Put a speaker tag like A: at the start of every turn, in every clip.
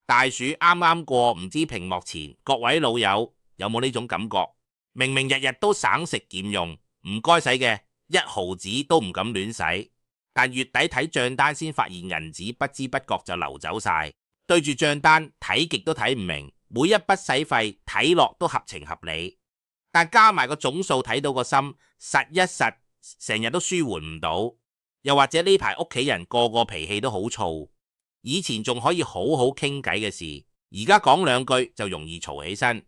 A: 大暑啱啱過，唔知屏幕前各位老友有冇呢種感覺？明明日日都省食儉用，唔該使嘅1毫子都唔敢亂使，但月底睇賬單先發現銀紙不知不覺就流走晒，對住賬單睇極都睇唔明，每一筆使費睇落都合情合理，但加埋個總數睇到個心實一實，成日都舒緩唔到。又或者呢排屋企人個個脾氣都好燥，以前仲可以好好傾偈嘅事，而家講兩句就容易嘈起身。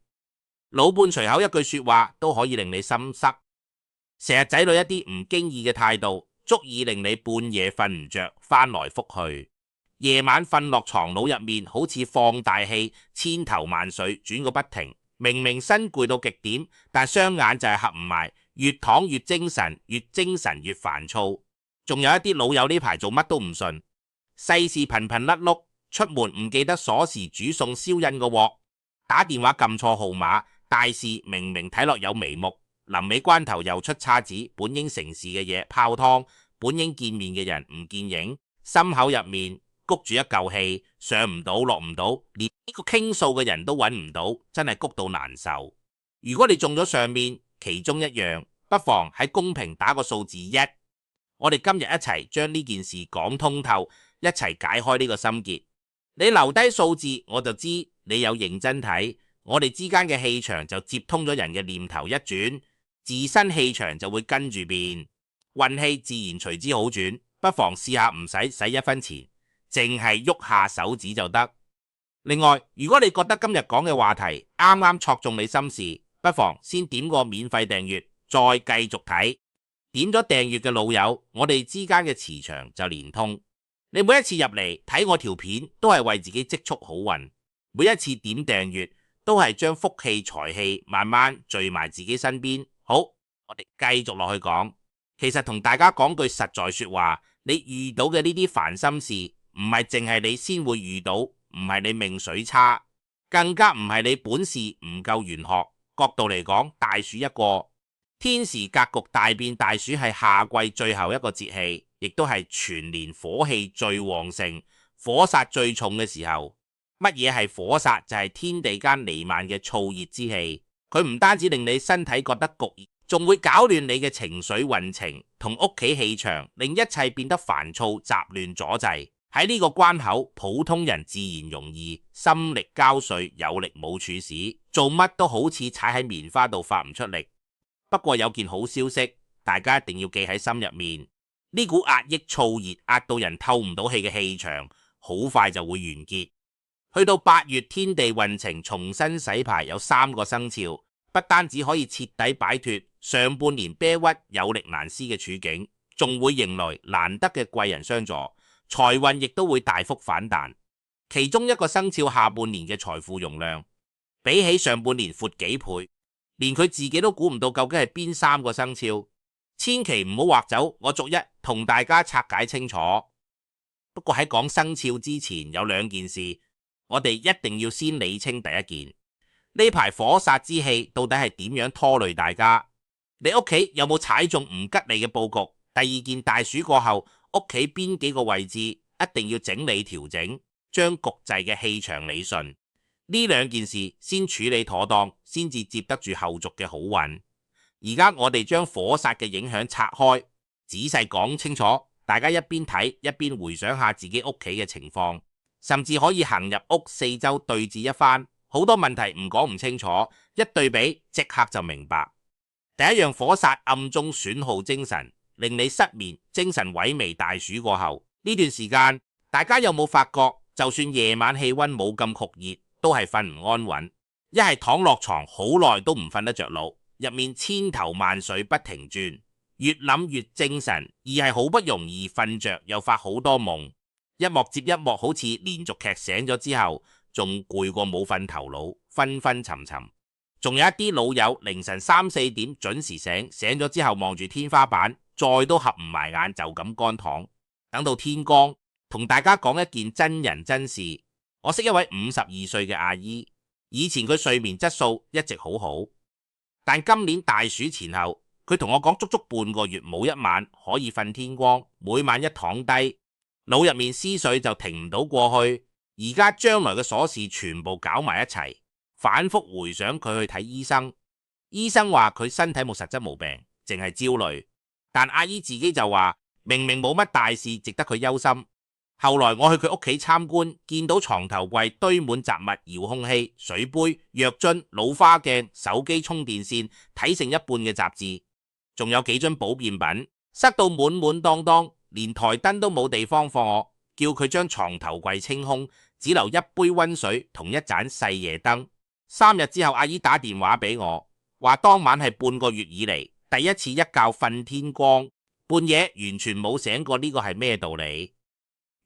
A: 老伴隨口一句說話都可以令你心塞，成日仔女一啲唔經意嘅態度，足以令你半夜瞓唔着，翻來覆去。夜晚瞓落床，腦入面好似放大器，千頭萬緒轉個不停。明明身攰到極點，但雙眼就係合唔埋，越躺越精神，越精神越煩躁。仲有一啲老友呢排做乜都唔順，世事頻頻甩碌，出門唔記得鎖匙煮餸燒印個鑊，打電話撳錯號碼，大事明明睇落有眉目，臨尾關頭又出叉子，本應成事嘅嘢泡湯，本應見面嘅人唔見影，心口入面谷住一嚿氣，上唔到落唔到，連呢個傾訴嘅人都揾唔到，真係谷到難受。如果你中咗上面其中一樣，不妨喺公屏打個數字1。我哋今日一齊將呢件事講通透，一齊解開呢個心結。你留低數字，我就知你有認真睇。我哋之間嘅氣場就接通咗，人嘅念頭一轉，自身氣場就會跟住變，運氣自然隨之好轉。不妨試下唔使使1分錢，淨係喐下手指就得。另外，如果你覺得今日講嘅話題啱啱戳中你心事，不妨先點個免費訂閱，再繼續睇。點咗訂閱嘅老友，我哋之間嘅磁場就連通。你每一次入嚟睇我條片，都係為自己積蓄好運。每一次點訂閱，都係將福氣財氣慢慢聚埋自己身邊。好，我哋繼續落去講。其實同大家講句實在說話，你遇到嘅呢啲煩心事，唔係淨係你先會遇到，唔係你命水差，更加唔係你本事唔夠玄學。角度嚟講，大暑一過，天時格局大變，大暑係夏季最後一個節氣，亦都係全年火氣最旺盛、火煞最重嘅時候。乜嘢係火煞？就係天地間彌漫嘅燥熱之氣，佢唔單止令你身體覺得焗熱，仲會搞亂你嘅情緒運程同屋企氣場，令一切變得煩躁、雜亂、阻滯。喺呢個關口，普通人自然容易心力交瘁，有力冇處使，做乜都好似踩喺棉花度發唔出力。不過有件好消息，大家一定要記喺心入面，呢股壓抑燥熱壓到人透唔到氣嘅氣場，好快就會完結。去到8月，天地運程重新洗牌，有3個生肖，不單止可以徹底擺脫上半年啤屈有力難施嘅處境，仲會迎來難得嘅貴人相助，財運亦都會大幅反彈。其中一個生肖下半年嘅財富容量，比起上半年闊幾倍。連佢自己都估唔到究竟係邊3個生肖，千祈唔好劃走，我逐一同大家拆解清楚。不過喺講生肖之前，有2件事，我哋一定要先理清。第一件，呢排火煞之氣到底係點樣拖累大家？你屋企有冇踩中唔吉利嘅佈局？第二件，大暑過後，屋企邊幾個位置一定要整理調整，將局滯嘅氣場理順。呢2件事先處理妥當，先至接得住後續嘅好運。而家我哋將火煞嘅影響拆開，仔細講清楚，大家一邊睇一邊回想下自己屋企嘅情況，甚至可以行入屋四周對峙一番。好多問題唔講唔清楚，一對比即刻就明白。第一樣，火煞暗中損耗精神，令你失眠、精神萎靡。大暑過後呢段時間，大家有冇發覺，就算夜晚氣溫冇咁酷熱，都係瞓唔安穩，一係躺落床好耐都唔瞓得着腦，入面千頭萬緒不停轉，越諗越精神；二係好不容易瞓着，又發好多夢，一幕接一幕，好似連續劇，醒咗之後仲攰過冇瞓頭腦，昏昏沉沉。仲有一啲老友凌晨3、4點準時醒，醒咗之後望住天花板，再都合唔埋眼，就咁乾躺，等到天光。同大家講一件真人真事，我識一位52歲嘅阿姨，以前佢睡眠質素一直好好，但今年大暑前後，佢同我講足足半個月冇一晚可以瞓天光，每晚一躺低，腦入面思緒就停唔到過去，而家將來嘅瑣事全部搞埋一齊，反覆回想佢去睇醫生，醫生話佢身體冇實質毛病，淨係焦慮，但阿姨自己就話明明冇乜大事值得佢憂心。後來我去佢屋企參觀，見到床頭櫃堆滿雜物，遙控器、水杯、藥樽、老花鏡、手機充電線、睇剩一半嘅雜誌，仲有幾樽保健品，塞到滿滿當當，連台燈都冇地方放我，叫佢將床頭櫃清空，只留一杯溫水同一盞細夜燈。3日之後，阿姨打電話俾我，話當晚係半個月以嚟第一次一覺瞓天光，半夜完全冇醒過，呢個係咩道理？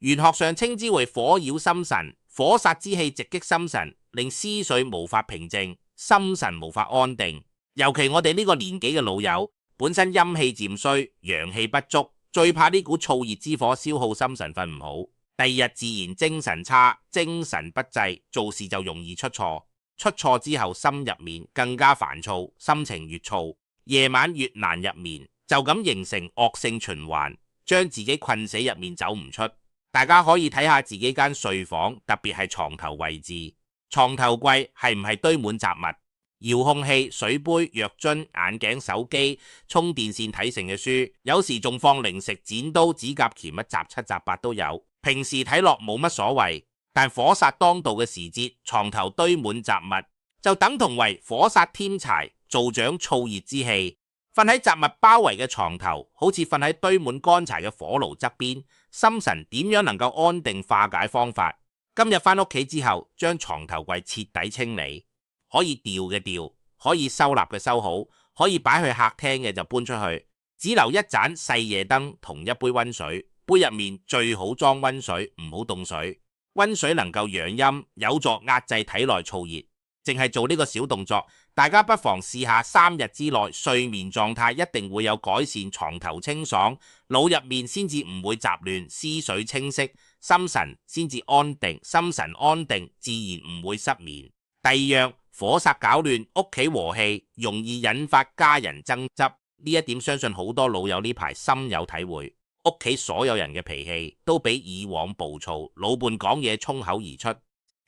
A: 玄學上稱之為火擾心神，火煞之氣直擊心神，令思緒無法平靜，心神無法安定。尤其我哋呢個年紀嘅老友，本身陰氣漸衰，陽氣不足，最怕呢股燥熱之火消耗心神，瞓唔好，第二日自然精神差，精神不濟，做事就容易出錯。出錯之後，心入面更加煩躁，心情越燥，夜晚越難入眠，就咁形成惡性循環，將自己困死入面走唔出。大家可以睇下自己間睡房，特別係床頭位置，床頭櫃係唔係堆滿雜物？遙控器、水杯、藥樽、眼鏡、手機、充電線、睇成嘅書，有時仲放零食、剪刀、指甲鉗，乜雜七雜八都有。平時睇落冇乜所謂，但火煞當道嘅時節，床頭堆滿雜物，就等同為火煞添柴，助長燥熱之氣。瞓喺雜物包圍嘅床頭，好似瞓喺堆滿乾柴嘅火爐側邊，心神點樣能夠安定？化解方法，今日返屋企之後，將床頭櫃徹底清理，可以掉嘅掉，可以收納嘅收好，可以擺去客廳嘅就搬出去，只留一盞細夜燈同一杯溫水，杯入面最好裝溫水，唔好凍水。溫水能夠養陰，有助壓制體內燥熱。淨係做呢個小動作，大家不妨試下，3日之內睡眠狀態一定會有改善，床頭清爽，腦入面先至唔會雜亂，思緒清晰，心神先至安定，心神安定自然唔會失眠。第二樣，火煞搞亂屋企和氣，容易引發家人爭執，呢一點相信好多老友呢排深有體會。屋企所有人嘅脾氣都比以往暴躁，老伴講嘢衝口而出，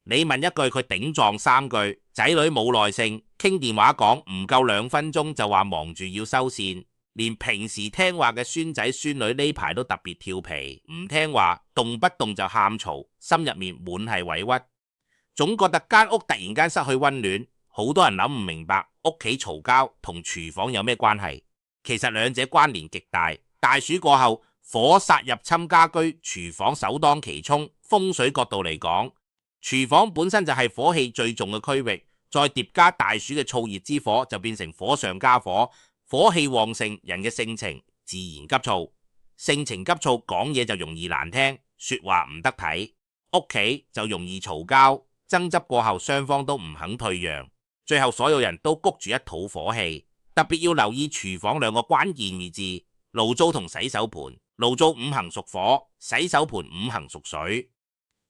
A: 你問一句佢頂撞3句，仔女冇耐性，傾電話講唔夠2分鐘就話忙住要收線，連平時聽話嘅孫仔孫女呢排都特別調皮，唔聽話，動不動就喊嘈，心入面滿係委屈，總覺得間屋突然間失去溫暖。好多人諗唔明白屋企嘈交同廚房有咩關係，其實兩者關聯極大。大暑過後，火煞入侵家居，廚房首當其衝。風水角度嚟講，廚房本身就係火氣最重嘅區域，再疊加大暑嘅燥熱之火，就變成火上加火，火氣旺盛，人嘅性情自然急躁，性情急躁講嘢就容易難聽，說話唔得體，屋企就容易嘈交，爭執過後雙方都唔肯退讓，最後所有人都谷住一肚火氣。特別要留意廚房2個關鍵字：爐灶同洗手盤。爐灶5行屬火，洗手盤5行屬水。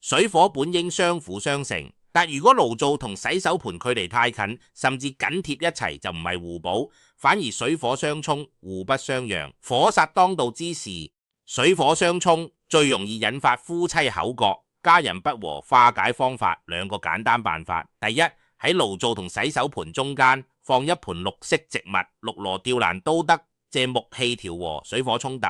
A: 水火本應相輔相成，但如果爐灶同洗手盤距離太近，甚至緊貼一齊，就唔係互補，反而水火相沖，互不相讓。火煞當道之時，水火相沖最容易引發夫妻口角、家人不和。化解方法2個簡單辦法：第一，喺爐灶同洗手盤中間放一盆綠色植物，綠蘿吊蘭都得，借木氣調和水火衝突。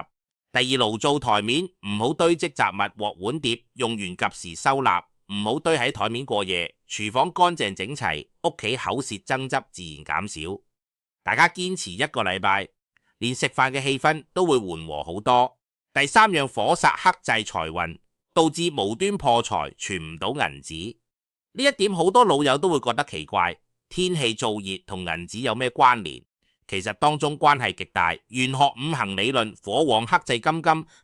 A: 第二，爐灶台面唔好堆積雜物，鑊碗碟用完及時收納，唔好堆喺台面過夜。廚房乾淨整齊，屋企口舌爭執自然減少。大家堅持1個禮拜，連食飯嘅氣氛都會緩和好多。第3樣，火煞克制財運，導致無端破財，存唔到銀紙。呢一點好多老友都會覺得奇怪，天氣燥熱同銀紙有咩關聯？其實當中關係極大。玄學5行理論，火旺克制金，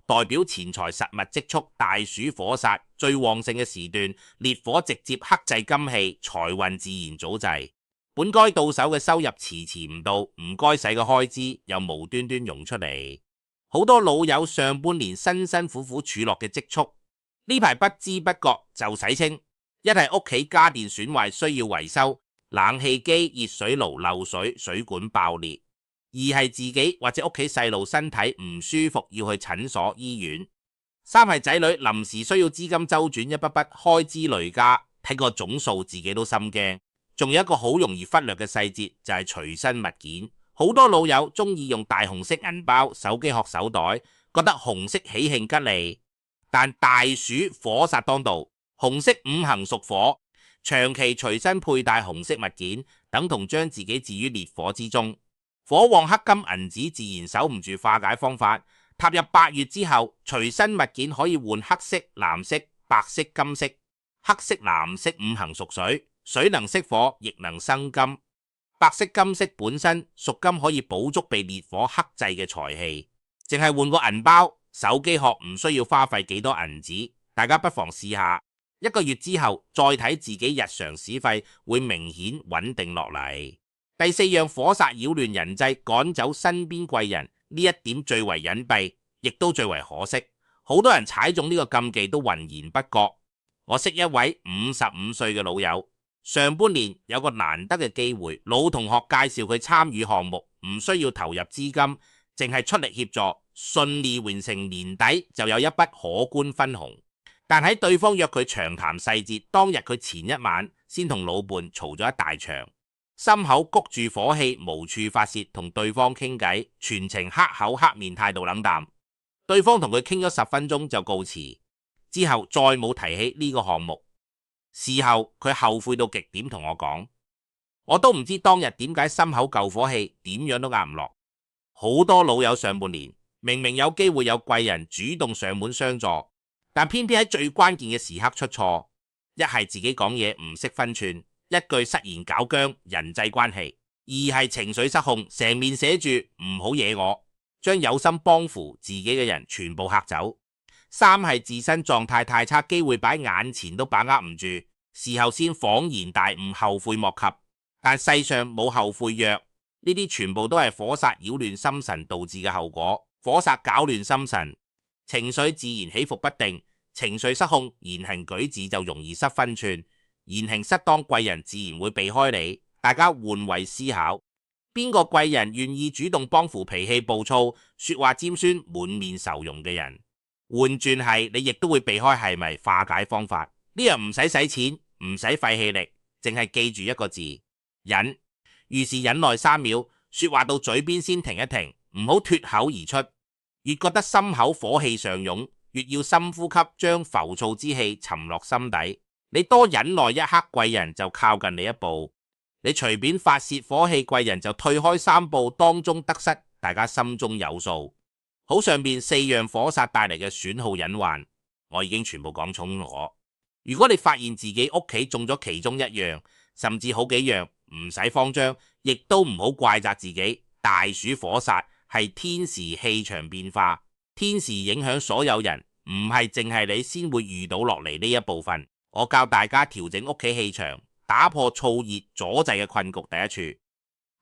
A: 代表錢財實物積蓄。大暑火煞最旺盛嘅時段，烈火直接克制金氣，財運自然早滯。本該到手嘅收入遲唔到，唔該使嘅開支又無端端湧出嚟。好多老友上半年辛辛苦苦儲落嘅積蓄，呢排不知不覺就洗清。一係屋企家電損壞需要維修，冷氣機、熱水爐漏水，水管爆裂；二係自己或者屋企細路身體唔舒服要去診所醫院。三係仔女臨時需要資金周轉，一筆筆開支累加，睇個總數自己都心驚。仲有一個好容易忽略嘅細節就係隨身物件，好多老友中意用大紅色銀包、手機殼、手袋，覺得紅色喜慶吉利。但大暑火煞當道，紅色五行屬火，長期隨身佩戴紅色物件，等同將自己置於烈火之中。火旺黑金銀紙自然守唔住。化解方法，踏入8月之後，隨身物件可以換黑色、藍色、白色、金色。黑色、藍色五行屬水，水能熄火，亦能生金。白色、金色本身屬金，可以補足被烈火克制嘅財氣。淨係換個銀包、手機殼唔需要花費幾多銀紙，大家不妨試下。1個月之後再睇自己日常使費，會明顯穩定落嚟。第4樣，火煞擾亂人際，趕走身邊貴人，呢一點最為隱蔽，亦都最為可惜。好多人踩中呢個禁忌都渾然不覺。我識一位55歲嘅老友，上半年有個難得嘅機會，老同學介紹佢參與項目，唔需要投入資金，淨係出力協助，順利完成，年底就有一筆可觀分紅。但喺對方約佢長談細節，當日佢前一晚先同老伴嘈咗一大場，心口谷住火氣，無處發洩，同對方傾偈，全程黑口黑面，態度冷淡。對方同佢傾咗10分鐘就告辭，之後再冇提起呢個項目。事後佢後悔到極點，同我講，我都唔知當日點解心口舊火氣，點樣都壓唔落。好多老友上半年明明有機會有貴人主動上門相助，但偏偏喺最關鍵嘅時刻出錯，一係自己講嘢唔識分寸，一句失言搞僵人際關係；二係情緒失控，成面寫住唔好惹我，將有心幫扶自己嘅人全部嚇走；三係自身狀態太差，機會擺眼前都把握唔住，事後先恍然大悟，後悔莫及。但世上冇後悔藥，呢啲全部都係火煞擾亂心神導致嘅後果。火煞搞亂心神，情緒自然起伏不定，情緒失控，言行舉止就容易失分寸，言行失當，貴人自然會避開你。大家換位思考，邊個貴人願意主動幫扶脾氣暴躁、說話尖酸、滿面愁容嘅人？換轉係你亦都會避開，係咪？化解方法呢樣唔使使錢，唔使費氣力，淨係記住一個字：忍。於是忍耐3秒，說話到嘴邊先停一停，唔好脫口而出。越覺得心口火氣上湧，越要深呼吸，將浮躁之氣沉落心底。你多忍耐一刻，貴人就靠近你一步；你隨便發洩火氣，貴人就退開3步，當中得失大家心中有數。好，上面4樣火煞帶嚟嘅損耗隱患，我已經全部講重咗。如果你發現自己屋企中咗其中1樣，甚至好幾樣，唔使慌張，亦都唔好怪責自己。大暑火煞係天時氣場變化，天時影響所有人，唔係淨係你先會遇到落嚟呢一部分。我教大家調整屋企氣場，打破燥熱阻滯嘅困局。第一處，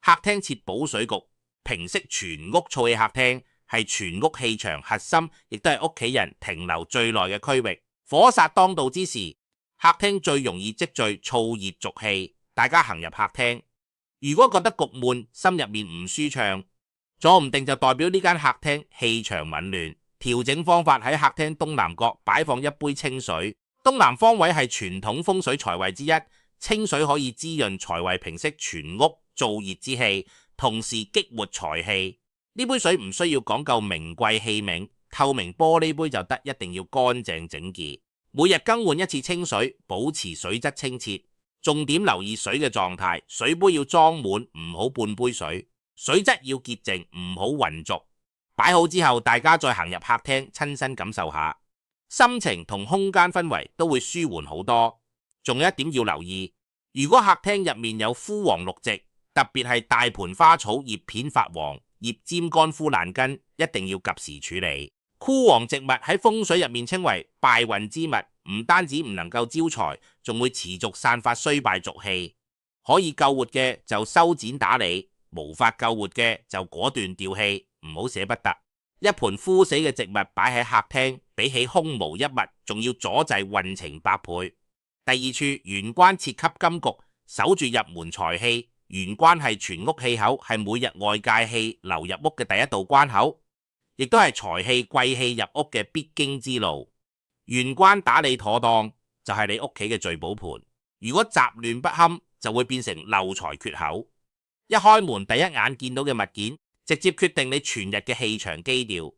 A: 客廳設補水局，平息全屋燥氣。客廳係全屋氣場核心，亦都係屋企人停留最耐嘅區域。火煞當道之時，客廳最容易積聚燥熱濁氣。大家行入客廳，如果覺得焗悶，心入面唔舒暢，坐唔定就代表呢間客廳氣場紊亂。調整方法，喺客廳東南角擺放一杯清水。東南方位係傳統風水財位之一，清水可以滋潤財位，平息全屋燥熱之氣，同時激活財氣。呢杯水唔需要講究名貴器皿，透明玻璃杯就得，一定要乾淨整潔。每日更換一次清水，保持水質清澈。重點留意水嘅狀態，水杯要裝滿，唔好半杯水。水質要潔淨，唔好渾濁。擺好之後，大家再行入客廳，親身感受下，心情同空間氛圍都會舒緩好多。仲有一點要留意，如果客廳入面有枯黃綠植，特別係大盤花草葉片發黃、葉尖乾枯爛根，一定要及時處理。枯黃植物喺風水入面稱為敗運之物，唔單止唔能夠招財，仲會持續散發衰敗濁氣。可以救活嘅就修剪打理，無法救活嘅就果斷掉棄，唔好捨不得。一盆枯死嘅植物擺喺客廳，比起空無一物，仲要阻滯運程百倍。第2處，玄關設吸金局，守住入門財氣。玄關係全屋氣口，係每日外界氣流入屋嘅第一道關口。亦都係財氣貴氣入屋嘅必經之路。玄關打理妥當就係你屋企嘅聚寶盤，如果雜亂不堪就會變成漏財缺口。一開門第一眼見到嘅物件，直接決定你全日嘅氣場基調。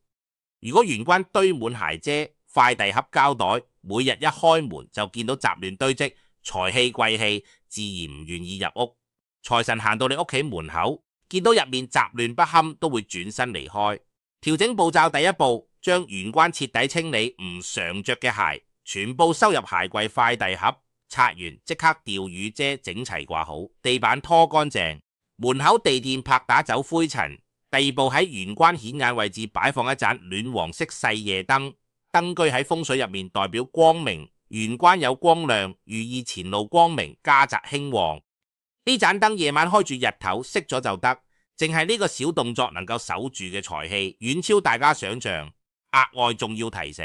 A: 如果玄關堆滿鞋遮、快遞盒、膠袋，每日一開門就見到雜亂堆積，財氣貴氣自然唔願意入屋。財神行到你屋企門口，見到入面雜亂不堪，都會轉身離開。調整步驟第一步，將玄關徹底清理唔常着嘅鞋，全部收入鞋櫃、快遞盒，拆完即刻吊雨遮整齊掛好，地板拖乾淨，門口地墊拍打走灰塵。第二步，喺玄關顯眼位置擺放一盞暖黃色細夜燈，燈具喺風水入面代表光明，玄關有光亮，寓意前路光明，家宅興旺。呢盞燈夜晚開住，日頭熄咗就得，淨係呢個小動作能夠守住嘅財氣遠超大家想象。額外仲要提醒，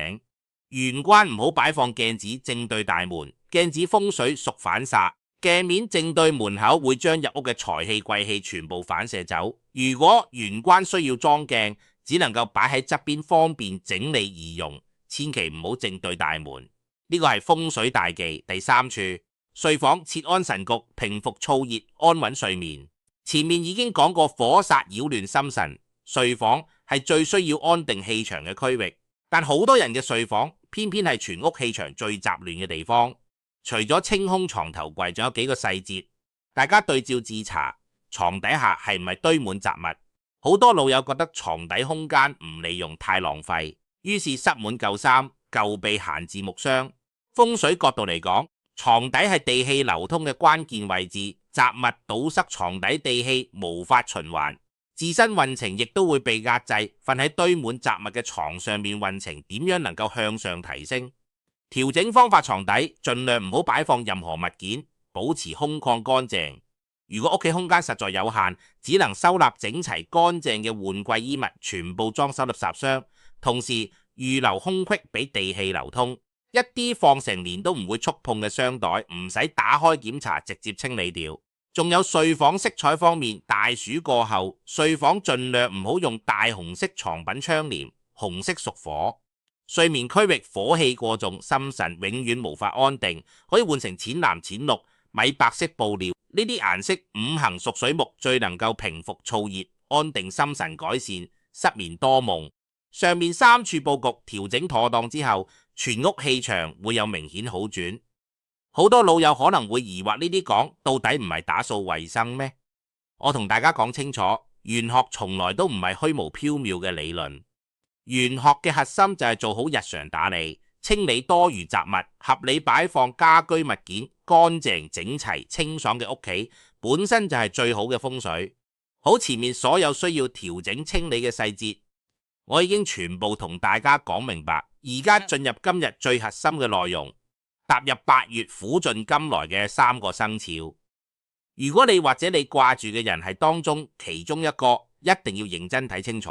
A: 玄關唔好擺放鏡子正對大門，鏡子風水屬反煞，鏡面正對門口會將入屋嘅財氣貴氣全部反射走。如果玄關需要裝鏡，只能夠擺喺側邊方便整理而用，千祈唔好正對大門。呢個係風水大忌。第三處，睡房設安神局，平復燥熱，安穩睡眠。前面已經講過，火煞擾亂心神，睡房係最需要安定氣場嘅區域，但好多人嘅睡房偏偏係全屋氣場最雜亂嘅地方。除咗清空床頭櫃，仲有幾個細節，大家對照自查。床底下係唔係堆滿雜物？好多老友覺得床底空間唔利用，太浪費，於是塞滿舊衫、舊被閒置木箱。風水角度嚟講，床底係地氣流通嘅關鍵位置，雜物堵塞床底地氣，無法循環，自身運程亦都會被壓制。瞓喺堆滿雜物嘅床上面，運程點樣能夠向上提升？調整方法，床底盡量唔好擺放任何物件，保持空曠乾淨。如果屋企空間實在有限，只能收納整齊乾淨嘅換季衣物，全部裝收垃圾箱，同時預留空隙俾地氣流通。一啲放成年都唔會觸碰嘅箱袋，唔使打開檢查，直接清理掉。仲有睡房色彩方面，大暑過後，睡房盡量唔好用大紅色床品窗簾，紅色屬火。睡眠區域火氣過重，心神永遠無法安定，可以換成淺藍、淺綠、米白色布料。呢啲顏色五行屬水木，最能夠平復燥熱，安定心神，改善失眠多夢。上面三處佈局調整妥當之後，全屋氣場會有明顯好轉。好多老友可能會疑惑，呢啲講到底唔係打掃衛生咩？我同大家講清楚，玄學從來都唔係虛無縹緲嘅理論。玄學嘅核心就係做好日常打理，清理多餘雜物，合理擺放家居物件，乾淨整齊清爽嘅屋企本身就係最好嘅風水。好，前面所有需要調整清理嘅細節，我已經全部同大家講明白。而家進入今日最核心嘅內容，踏入8月苦盡甘來嘅3個生肖。如果你或者你掛住嘅人係當中其中一個，一定要認真睇清楚。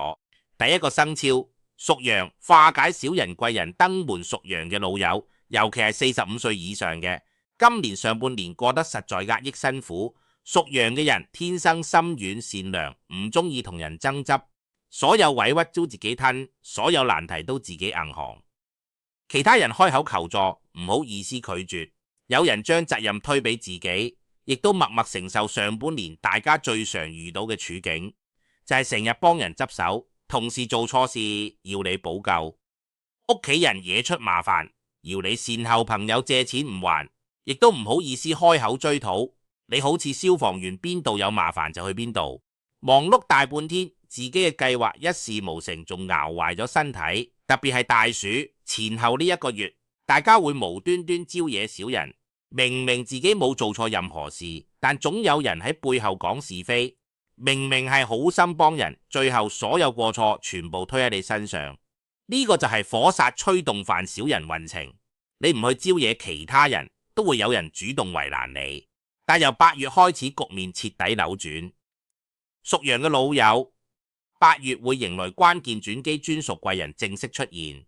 A: 第一個生肖屬羊，化解小人貴人登門屬羊嘅老友，尤其係45歲以上嘅，今年上半年過得實在壓抑辛苦。屬羊嘅人天生心軟善良，唔中意同人爭執，所有委屈都自己吞，所有難題都自己硬扛。其他人開口求助，唔好意思拒絕，有人將責任推俾自己，亦都默默承受上半年大家最常遇到嘅處境，就係成日幫人執手，同事做錯事要你補救，屋企人惹出麻煩要你善後朋友借錢唔還，亦都唔好意思開口追討。你好似消防員，邊度有麻煩就去邊度，忙碌大半天，自己嘅計劃一事無成，仲熬壞咗身體。特別係大暑前後呢1個月，大家會無端端招惹小人，明明自己冇做錯任何事，但總有人喺背後講是非。明明係好心幫人，最後所有過錯全部推喺你身上。呢個就係火煞吹動犯小人運程。你唔去招惹其他人，都會有人主動為難你。但由8月開始，局面徹底扭轉。屬羊嘅老友，8月會迎來關鍵轉機，專屬貴人正式出現。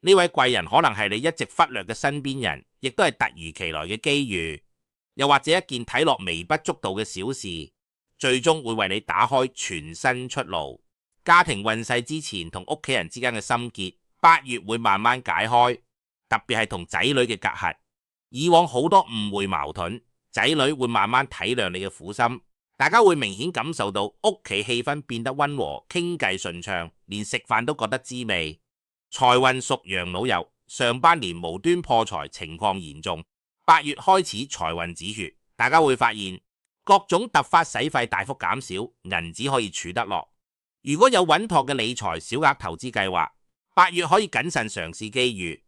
A: 呢位貴人可能係你一直忽略嘅身邊人，亦都係突如其來嘅機遇，又或者一件睇落微不足道嘅小事，最終會為你打開全新出路。家庭運勢之前同屋企人之間嘅心結，8月會慢慢解開，特別係同仔女嘅隔閡。以往好多誤會矛盾，仔女會慢慢體諒你嘅苦心，大家會明顯感受到屋企氣氛變得溫和，傾偈順暢，連食飯都覺得滋味。財運屬羊老友，上半年無端破財情況嚴重，8月開始財運止血，大家會發現各種突發使費大幅減少，銀紙可以儲得落。如果有穩妥嘅理財小額投資計劃，8月可以謹慎嘗試機遇，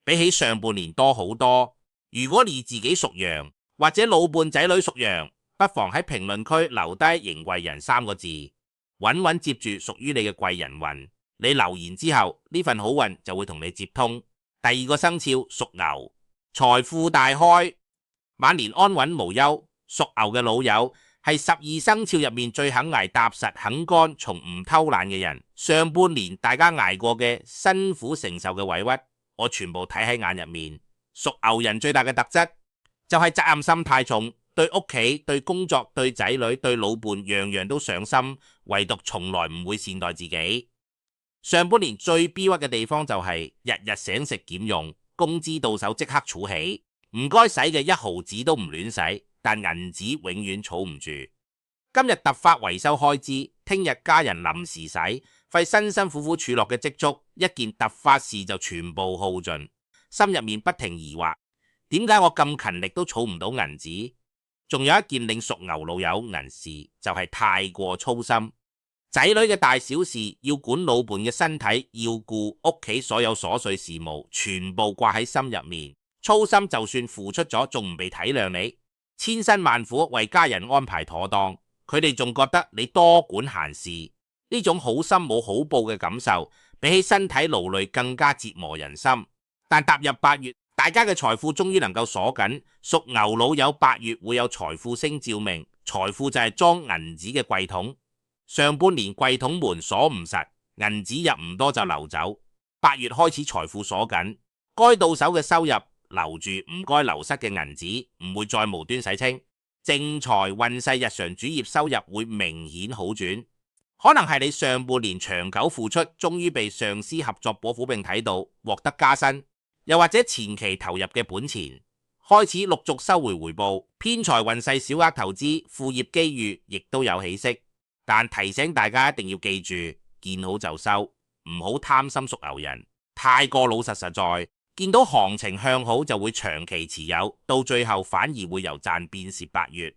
A: 比起上半年多好多。如果你自己屬羊或者老伴仔女屬羊，不妨喺評論區留低迎貴人3個字，穩穩接住屬於你嘅貴人運。你留言之後，呢份好運就會同你接通。第2個生肖屬牛，財富大開，晚年安穩無憂。屬牛嘅老友係12生肖入面最肯捱踏實、肯幹、從唔偷懶嘅人。上半年大家捱過嘅辛苦承受嘅委屈，我全部睇喺眼入面。屬牛人最大嘅特質就係責任心太重，對屋企、對工作、對仔女、對老伴樣樣都上心，唯獨從來唔會善待自己。上半年最逼屈嘅地方就係日日醒食儉用，工資到手即刻儲起，唔該使嘅1毫子都唔亂使，但銀紙永遠儲唔住。今日突發維修開支，聽日家人臨時使，費辛辛苦苦儲落嘅積蓄，一件突發事就全部耗盡。心入面不停疑惑，點解我咁勤力都儲唔到銀紙？仲有一件令屬牛老友銀事，就係太過操心。仔女嘅大小事要管，老伴嘅身體要顧，屋企所有瑣碎事務全部掛喺心入面。操心就算付出咗，仲唔被體諒你？千辛萬苦為家人安排妥當，佢哋仲覺得你多管閒事。呢種好心冇好報嘅感受，比起身體勞累更加折磨人心。但踏入8月，大家嘅財富終於能夠鎖緊。屬牛老友8月會有財富星照命，財富就係裝銀紙嘅櫃桶。上半年櫃桶門鎖唔實，銀紙入唔多就流走。8月開始財富鎖緊，該到手嘅收入留住，唔該流失嘅銀紙唔會再無端洗清。正財運勢日常主業收入會明顯好轉，可能係你上半年長久付出，終於被上司合作夥夥並睇到，獲得加薪。又或者前期投入嘅本錢開始陸續收回回報，偏財運勢小額投資副業機遇亦都有起色，但提醒大家一定要記住，見好就收，唔好貪心。屬牛人太過老實實在，見到行情向好就會長期持有，到最後反而會由賺變蝕。8月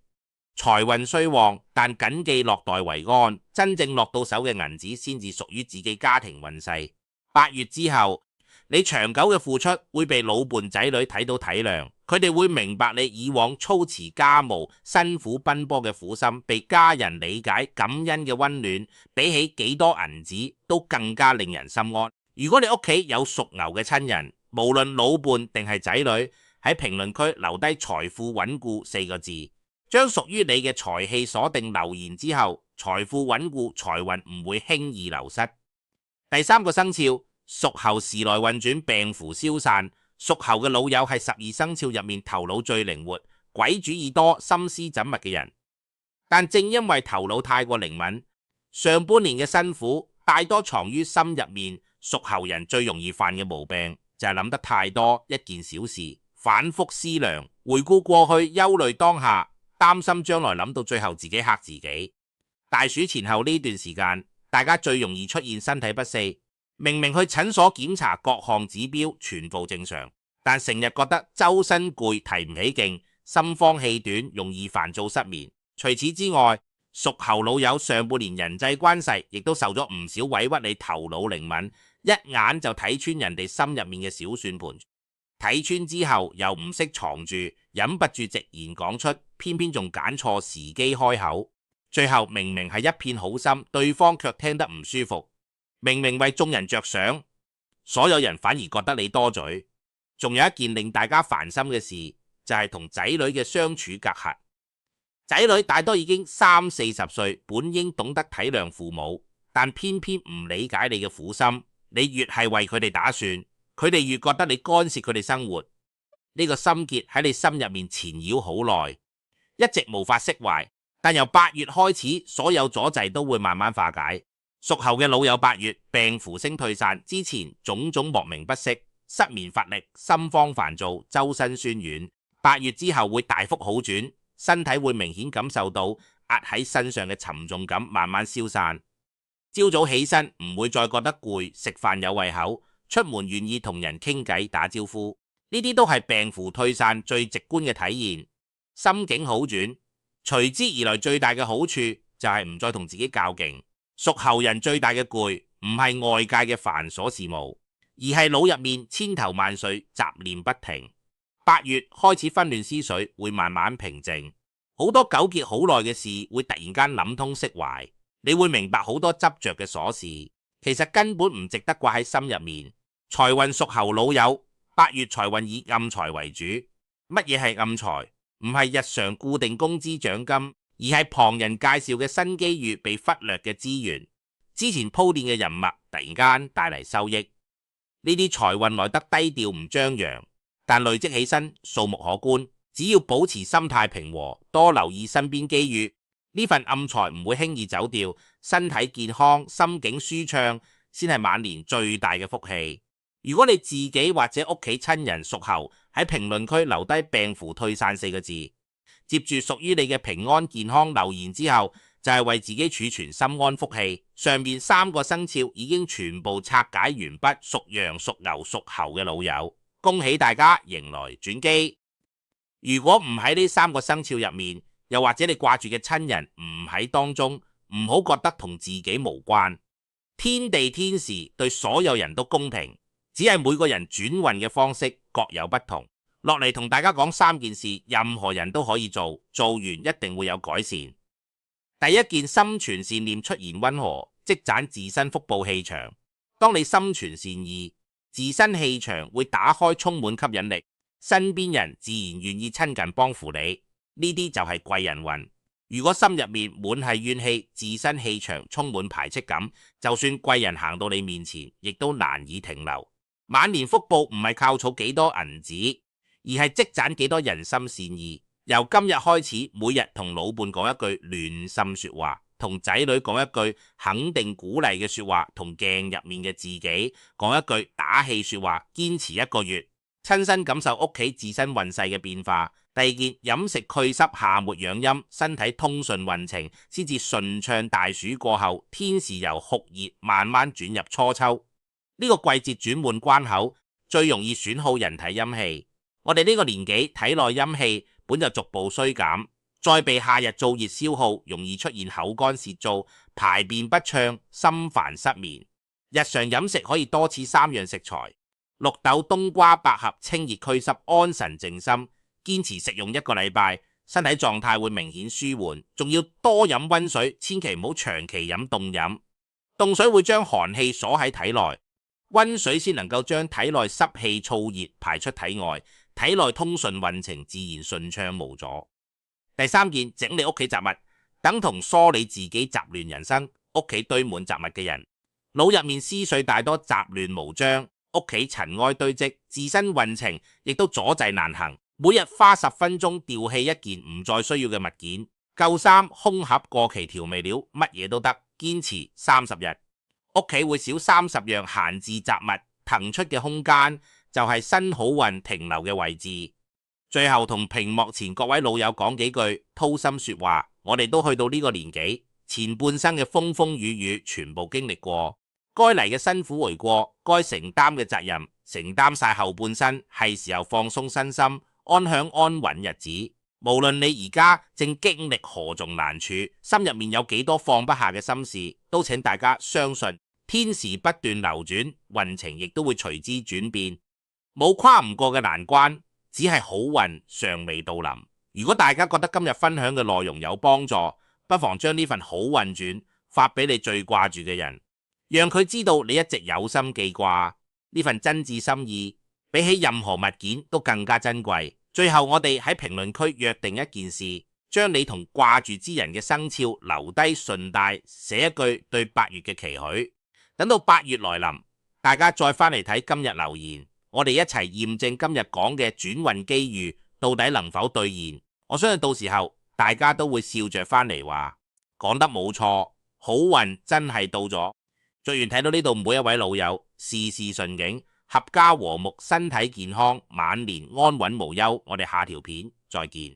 A: 財運雖旺，但謹記落袋為安，真正落到手嘅銀紙先至屬於自己家庭運勢。8月之後，你長久嘅付出會被老伴仔女睇到體諒，佢哋會明白你以往操持家務辛苦奔波嘅苦心，被家人理解感恩嘅溫暖，比起幾多銀紙都更加令人心安。如果你屋企有屬牛嘅親人，無論老伴定係仔女，喺評論區留低財富穩固4個字，將屬於你嘅財氣鎖定。留言之後，財富穩固，財運唔會輕易流失。第3個生肖屬猴，時來運轉，病符消散。屬猴嘅老友係12生肖入面頭腦最靈活、鬼主意多、心思縝密嘅人，但正因為頭腦太過靈敏，上半年嘅辛苦大多藏於心入面。屬猴人最容易犯嘅毛病就係諗得太多，一件小事反覆思量，回顧過去，憂慮當下，擔心將來，諗到最後自己嚇自己。大暑前後呢段時間，大家最容易出現身體不適。明明去診所檢查各項指標全部正常，但成日覺得周身攰，提唔起勁，心慌氣短，容易煩躁失眠。除此之外，屬猴老友上半年人際關係亦都受咗唔少委屈。你頭腦靈敏，一眼就睇穿人哋心入面嘅小算盤，睇穿之後又唔識藏住，忍不住直言講出，偏偏仲揀錯時機開口，最後明明係一片好心，對方卻聽得唔舒服。明明為眾人着想，所有人反而覺得你多嘴。仲有一件令大家煩心嘅事，就係同仔女嘅相處隔閡。仔女大多已經30-40歲，本應懂得體諒父母，但偏偏唔理解你嘅苦心。你越係為佢哋打算，佢哋越覺得你干涉佢哋生活。呢個心結喺你心入面纏繞好耐，一直無法釋懷。但由8月開始，所有阻滯都會慢慢化解。屬猴嘅老友8月病符星退散之前，種種莫名不適、失眠乏力、心慌煩躁、周身酸軟。8月之後會大幅好轉，身體會明顯感受到壓喺身上嘅沉重感慢慢消散。朝早起身唔會再覺得攰，食飯有胃口，出門願意同人傾偈打招呼，呢啲都係病符退散最直觀嘅體現。心境好轉，隨之而來最大嘅好處就係唔再同自己較勁。屬猴人最大嘅攰唔係外界嘅繁瑣事務，而係腦入面千頭萬緒，雜念不停。8月開始紛亂思緒會慢慢平靜，好多糾結好耐嘅事會突然間諗通釋懷。你會明白好多執着嘅瑣事，其實根本唔值得掛喺心入面。財運屬猴老友，8月財運以暗財為主。乜嘢係暗財？唔係日常固定工資獎金，而係旁人介紹嘅新機遇被忽略嘅資源。之前鋪墊嘅人脈突然間帶嚟收益，呢啲財運來得低調唔張揚，但累積起身數目可觀。只要保持心態平和，多留意身邊機遇，呢份暗財唔會輕易走掉。身體健康、心境舒暢先係晚年最大嘅福氣。如果你自己或者屋企親人屬猴，喺評論區留低病符退散4個字，接住屬於你嘅平安健康留言之後，就係為自己儲存心安福氣。上面3個生肖已經全部拆解完畢。屬羊、屬牛、屬猴嘅老友，恭喜大家迎來轉機。如果唔喺呢3個生肖入面，又或者你掛住嘅親人唔喺當中，唔好覺得同自己無關。天地天時對所有人都公平，只係每個人轉運嘅方式各有不同。落嚟同大家講3件事，任何人都可以做，做完一定會有改善。第一件，心存善念，出言溫和，積攢自身福報氣場。當你心存善意，自身氣場會打開，充滿吸引力，身邊人自然願意親近幫扶你。呢啲就係貴人運。如果心入面滿係怨氣，自身氣場充滿排斥感，就算貴人行到你面前，亦都難以停留。晚年福報唔係靠儲幾多銀紙，而係積攢幾多人心善意。由今日開始，每日同老伴講一句暖心說話，同仔女講一句肯定鼓勵嘅說話，同鏡入面嘅自己講一句打氣說話，堅持1個月，親身感受屋企自身運勢嘅變化。第二件，飲食祛濕，夏末養陰，身體通順運程，先至順暢。大暑過後，天時由酷熱慢慢轉入初秋，呢個季節轉換關口，最容易損耗人體陰氣。我哋呢個年紀體內陰氣本就逐步衰減，再被夏日燥熱消耗，容易出現口乾舌燥、排便不暢、心煩失眠。日常飲食可以多似3樣食材：綠豆、冬瓜、百合，清熱祛濕，安神靜心。堅持食用1個禮拜，身體狀態會明顯舒緩。仲要多飲溫水，千祈唔好長期飲凍飲。凍水會將寒氣鎖喺體內，溫水先能夠將體內濕氣燥熱排出體外，體內通順運程自然順暢無阻。第3件，整理屋企雜物，等同梳理自己雜亂人生。屋企堆滿雜物嘅人，腦入面思緒大多雜亂無章，屋企塵埃堆積，自身運程亦都阻滯難行。每日花10分鐘調棄一件唔再需要嘅物件，舊衫、空盒、過期調味料，乜嘢都得，堅持30日，屋企會少30樣閒置雜物，騰出嘅空間就係新好運停留嘅位置。最後同屏幕前各位老友講幾句掏心說話，我哋都去到呢個年紀，前半生嘅風風雨雨全部經歷過，該嚟嘅辛苦回過，該承擔嘅責任承擔晒，後半生係時候放鬆身心，安享安穩日子。無論你而家正經歷何種難處，心入面有幾多放不下嘅心事，都請大家相信天時不斷流轉，運程亦都會隨之轉變。冇跨唔過嘅難關，只係好運尚未到臨。如果大家覺得今日分享嘅內容有幫助，不妨將呢份好運轉發俾你最掛住嘅人，讓佢知道你一直有心記掛。呢份真摯心意比起任何物件都更加珍貴。最後我哋喺評論區約定一件事，將你同掛住之人嘅生肖留低，順帶寫一句對8月嘅期許。等到8月來臨，大家再翻嚟睇今日留言，我哋一齊驗證今日講嘅轉運機遇到底能否兌現。我相信到時候大家都會笑着翻嚟話，講得冇錯，好運真係到咗。祝願睇到呢度每一位老友事事順境，合家和睦，身體健康，晚年安穩無憂。我哋下條片再見。